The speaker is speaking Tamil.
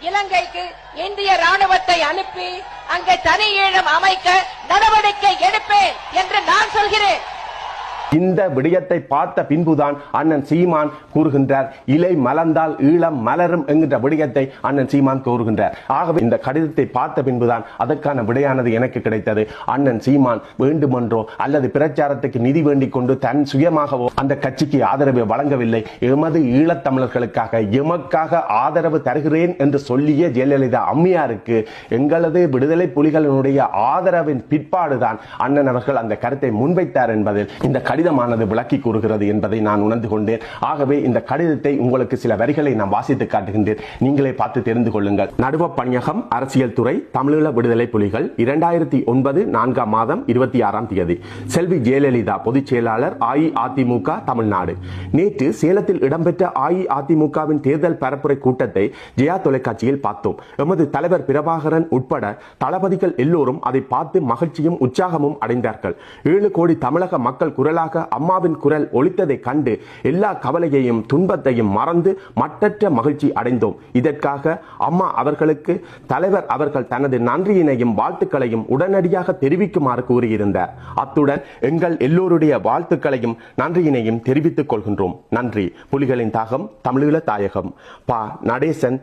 இலங்கைக்கு இந்திய ராணுவத்தை அனுப்பி அங்கே தனி ஈழம் அமைக்க நடவடிக்கை எடுப்பேன் என்று நான் சொல்கிறேன். இந்த விடயத்தை பார்த்த பின்புதான் அண்ணன் சீமான் கூறுகின்றார், இலை மலர்ந்தால் ஈழம் மலரும் என்கின்ற விடயத்தை அண்ணன் சீமான் கூறுகின்றார். ஆகவே இந்த கடிதத்தை பார்த்த பின்புதான் அதற்கான விடையானது எனக்கு கிடைத்தது. அண்ணன் சீமான் வேண்டுமென்றோ அல்லது பிரச்சாரத்துக்கு நிதி வேண்டிக் கொண்டு தன் சுயமாகவோ அந்த கட்சிக்கு ஆதரவு வழங்கவில்லை. எமது ஈழத்தமிழர்களுக்காக எமக்காக ஆதரவு தருகிறேன் என்று சொல்லிய ஜெயலலிதா அம்மையாருக்கு எங்களது விடுதலை புலிகளினுடைய ஆதரவின் பிற்பாடுதான் அண்ணன் அவர்கள் அந்த கருத்தை முன்வைத்தார் என்பதில் இந்த கடிதமானது விளக்கி கூறுகிறது என்பதை நான் உணர்ந்து கொண்டேன். ஆகவே இந்த கடிதத்தை உங்களுக்கு சில வரிகளை நான் வாசித்து காட்டுகின்றேன், நீங்களே பார்த்து தெரிந்து கொள்ளுங்கள். நடுவ பணியகம் அரசியல் துறை தமிழீழ விடுதலை புலிகள் 2009 4ஆம் மாதம் 26ஆம் தேதி. செல்வி ஜெயலலிதா பொதுச் செயலாளர் அஇஅதிமுக தமிழ்நாடு. நேற்று சேலத்தில் இடம்பெற்ற அஇஅதிமுகவின் தேர்தல் பரப்புரை கூட்டத்தை ஜெயா தொலைக்காட்சியில் பார்த்தோம். எமது தலைவர் பிரபாகரன் உட்பட தளபதிகள் எல்லோரும் அதை பார்த்து மகிழ்ச்சியும் உற்சாகமும் அடைந்தார்கள். 7 கோடி தமிழக மக்கள் குரலாக அம்மாவின் குரல் ஒலித்ததை கண்டு எல்லா கவலையையும் துன்பத்தையும் மறந்து மட்டற்ற மகிழ்ச்சி அடைந்தோம். இதற்காக அம்மா அவர்களுக்கு தலைவர் அவர்கள் தனது நன்றியினையும் வாழ்த்துக்களையும் உடனடியாக தெரிவிக்குமாறு கூறியிருந்தார். அத்துடன் எங்கள் எல்லோருடைய வாழ்த்துக்களையும் நன்றியினையும் தெரிவித்துக் கொள்கின்றோம். நன்றி. புலிகளின் தாகம் தமிழீழ தாயகம். ப. நடேசன்.